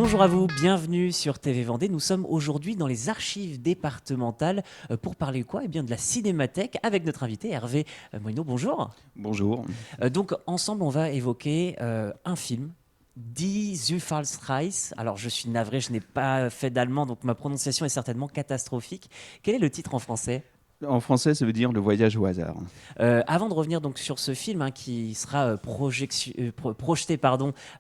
Bonjour à vous, bienvenue sur TV Vendée. Nous sommes aujourd'hui dans les archives départementales pour parler quoi? Eh bien de la Cinémathèque avec notre invité Hervé Moineau. Bonjour. Bonjour. Donc ensemble on va évoquer un film. Die Zufallsreise. Alors je suis navré, je n'ai pas fait d'allemand donc ma prononciation est certainement catastrophique. Quel est le titre en français? En français, ça veut dire le voyage au hasard. Avant de revenir donc sur ce film qui sera projeté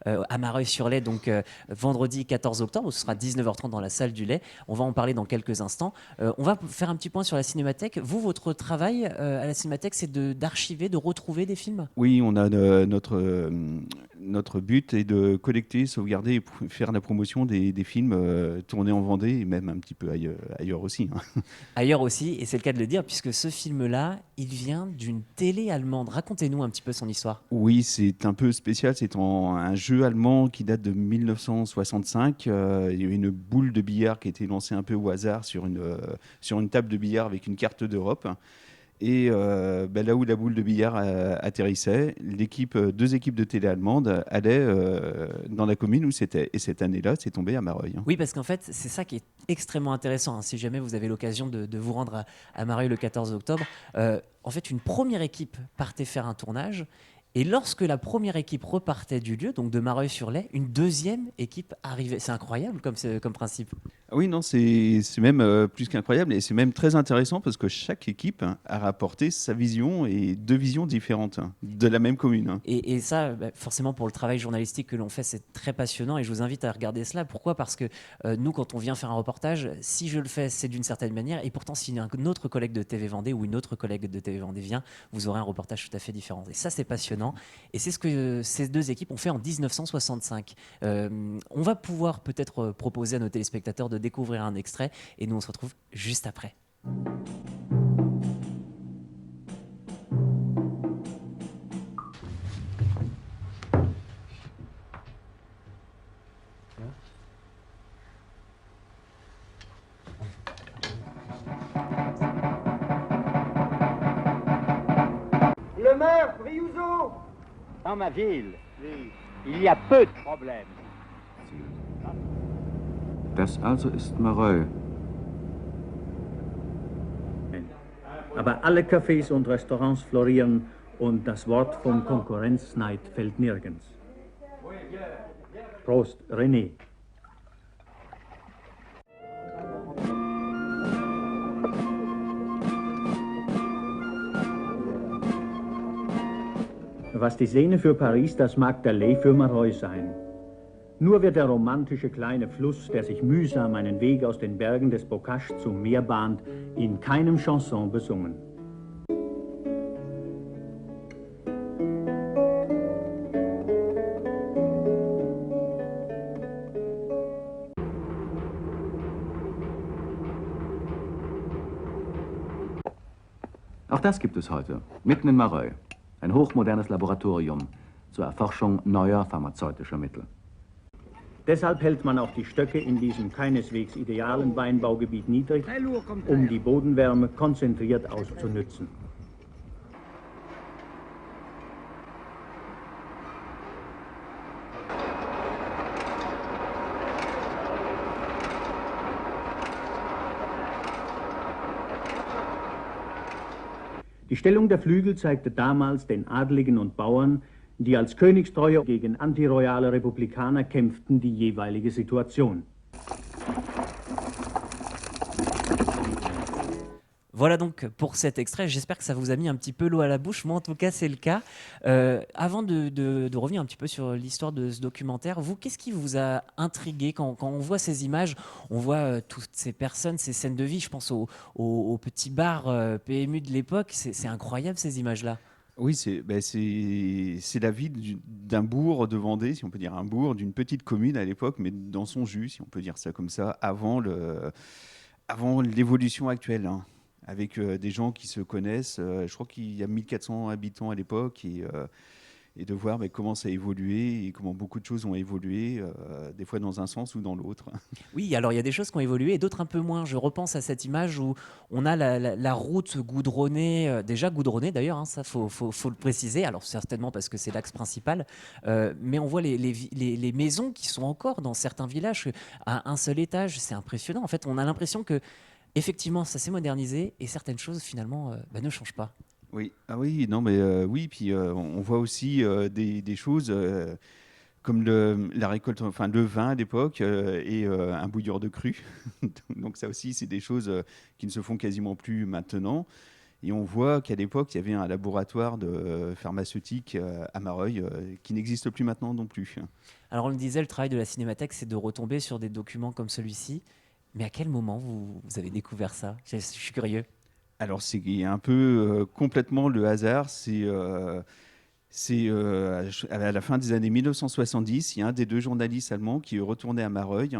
à Mareuil-sur-Lay donc vendredi 14 octobre, ce sera 19h30 dans la salle du Lait. On va en parler dans quelques instants. On va faire un petit point sur la Cinémathèque. Vous, votre travail à la Cinémathèque, c'est d'archiver, de retrouver des films? Oui, on a notre but est de collecter, sauvegarder et faire la promotion des films tournés en Vendée et même un petit peu ailleurs aussi, hein. Ailleurs aussi, et c'est le cas de le dire, puisque ce film-là, il vient d'une télé allemande. Racontez-nous un petit peu son histoire. Oui, c'est un peu spécial. C'est un jeu allemand qui date de 1965. Il y a eu une boule de billard qui a été lancée un peu au hasard sur une table de billard avec une carte d'Europe. Et là où la boule de billard atterrissait, deux équipes de télé allemandes allaient dans la commune où c'était. Et cette année-là, c'est tombé à Mareuil, hein. Oui, parce qu'en fait, c'est ça qui est extrêmement intéressant, hein. Si jamais vous avez l'occasion de vous rendre à Mareuil le 14 octobre, en fait, une première équipe partait faire un tournage. Et lorsque la première équipe repartait du lieu, donc de Mareuil-sur-Lay, une deuxième équipe arrivait. C'est incroyable comme principe. Ah oui, non, c'est même plus qu'incroyable et c'est même très intéressant parce que chaque équipe a rapporté sa vision et deux visions différentes de la même commune, hein. Et ça, forcément, pour le travail journalistique que l'on fait, c'est très passionnant et je vous invite à regarder cela. Pourquoi? Parce que nous, quand on vient faire un reportage, si je le fais, c'est d'une certaine manière. Et pourtant, si un autre collègue de TV Vendée ou une autre collègue de TV Vendée vient, vous aurez un reportage tout à fait différent. Et ça, c'est passionnant. Et c'est ce que ces deux équipes ont fait en 1965. On va pouvoir peut-être proposer à nos téléspectateurs de découvrir un extrait et nous, on se retrouve juste après. Le maire, Briouzeau. Dans ma ville, il y a peu de problèmes. Das also ist Mareuil. Aber alle Cafés und Restaurants florieren und das Wort vom Konkurrenzneid fällt nirgends. Prost, René. Was die Sehne für Paris, das mag der Lay für Mareuil sein. Nur wird der romantische kleine Fluss, der sich mühsam einen Weg aus den Bergen des Bocage zum Meer bahnt, in keinem Chanson besungen. Auch das gibt es heute, mitten in Mareuil. Ein hochmodernes Laboratorium zur Erforschung neuer pharmazeutischer Mittel. Deshalb hält man auch die Stöcke in diesem keineswegs idealen Weinbaugebiet niedrig, um die Bodenwärme konzentriert auszunützen. Die Stellung der Flügel zeigte damals den Adligen und Bauern, die als Königstreue gegen antiroyale Republikaner kämpften, die jeweilige Situation. Voilà donc pour cet extrait. J'espère que ça vous a mis un petit peu l'eau à la bouche. Moi, en tout cas, c'est le cas. Avant de revenir un petit peu sur l'histoire de ce documentaire, vous, qu'est-ce qui vous a intrigué quand on voit ces images? On voit toutes ces personnes, ces scènes de vie. Je pense au petit bar PMU de l'époque. C'est incroyable, ces images-là. Oui, c'est la vie d'un bourg de Vendée, si on peut dire un bourg, d'une petite commune à l'époque, mais dans son jus, si on peut dire ça comme ça, avant l'évolution actuelle, hein, avec des gens qui se connaissent. Je crois qu'il y a 1400 habitants à l'époque et de voir comment ça a évolué et comment beaucoup de choses ont évolué, des fois dans un sens ou dans l'autre. Oui, alors il y a des choses qui ont évolué et d'autres un peu moins. Je repense à cette image où on a la route goudronnée, déjà goudronnée d'ailleurs, hein, ça faut le préciser, alors certainement parce que c'est l'axe principal, mais on voit les maisons qui sont encore dans certains villages à un seul étage, c'est impressionnant. En fait, on a l'impression que effectivement ça s'est modernisé et certaines choses finalement ne changent pas. Oui, ah oui, non, mais oui, puis on voit aussi des choses comme la récolte, enfin le vin à l'époque et un bouilleur de cru. Donc ça aussi, c'est des choses qui ne se font quasiment plus maintenant. Et on voit qu'à l'époque, il y avait un laboratoire de pharmaceutique à Mareuil qui n'existe plus maintenant non plus. Alors on le disait, le travail de la Cinémathèque, c'est de retomber sur des documents comme celui-ci. Mais à quel moment vous avez découvert ça? Je suis curieux. Alors c'est un peu complètement le hasard. C'est à la fin des années 1970, il y a un des deux journalistes allemands qui est retourné à Mareuil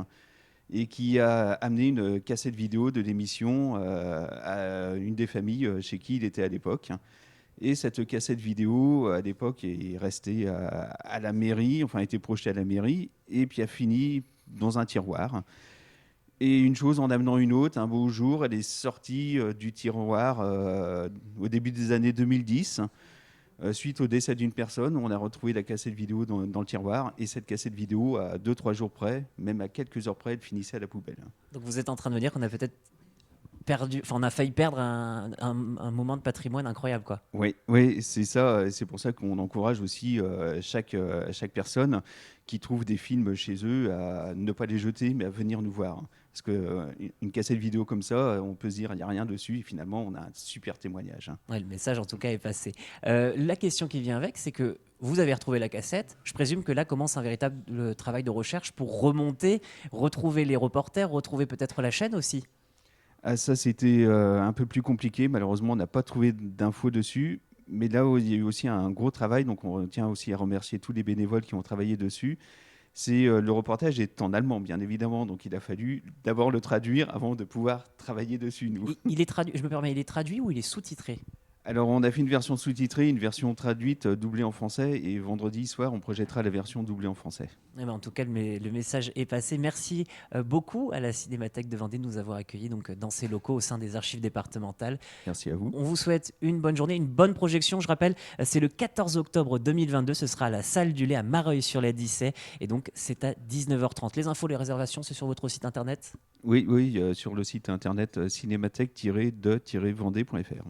et qui a amené une cassette vidéo de l'émission à une des familles chez qui il était à l'époque. Et cette cassette vidéo, à l'époque, est restée à la mairie, enfin a été projetée à la mairie, et puis a fini dans un tiroir. Et une chose en amenant une autre, un beau jour, elle est sortie du tiroir au début des années 2010. Suite au décès d'une personne, on a retrouvé la cassette vidéo dans le tiroir. Et cette cassette vidéo, à 2-3 jours près, même à quelques heures près, elle finissait à la poubelle. Donc vous êtes en train de me dire qu'on a peut-être perdu, enfin on a failli perdre un moment de patrimoine incroyable, quoi. Oui, oui, c'est ça. Et c'est pour ça qu'on encourage aussi chaque personne qui trouve des films chez eux à ne pas les jeter, mais à venir nous voir. Parce qu'une cassette vidéo comme ça, on peut se dire il n'y a rien dessus, et finalement, on a un super témoignage. Ouais, le message en tout cas est passé. La question qui vient avec, c'est que vous avez retrouvé la cassette. Je présume que là commence un véritable travail de recherche pour remonter, retrouver les reporters, retrouver peut-être la chaîne aussi. Ah, ça, c'était un peu plus compliqué. Malheureusement, on n'a pas trouvé d'infos dessus. Mais là où il y a eu aussi un gros travail, donc on tient aussi à remercier tous les bénévoles qui ont travaillé dessus. C'est le reportage est en allemand, bien évidemment, donc il a fallu d'abord le traduire avant de pouvoir travailler dessus, nous. Il est traduit, je me permets, il est traduit ou il est sous-titré? Alors, on a fait une version sous-titrée, une version traduite, doublée en français, et vendredi soir, on projettera la version doublée en français. Eh ben, en tout cas, le message est passé. Merci beaucoup à la Cinémathèque de Vendée de nous avoir accueillis donc, dans ses locaux au sein des archives départementales. Merci à vous. On vous souhaite une bonne journée, une bonne projection. Je rappelle, c'est le 14 octobre 2022. Ce sera à la salle du Lait à Mareuil-sur-les-Dissay. Et donc, c'est à 19h30. Les infos, les réservations, c'est sur votre site internet? Oui, sur le site internet cinémathèque-de-vendée.fr.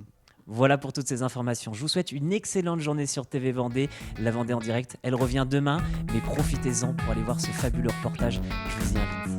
Voilà pour toutes ces informations. Je vous souhaite une excellente journée sur TV Vendée. La Vendée en direct, elle revient demain, mais profitez-en pour aller voir ce fabuleux reportage. Je vous y invite.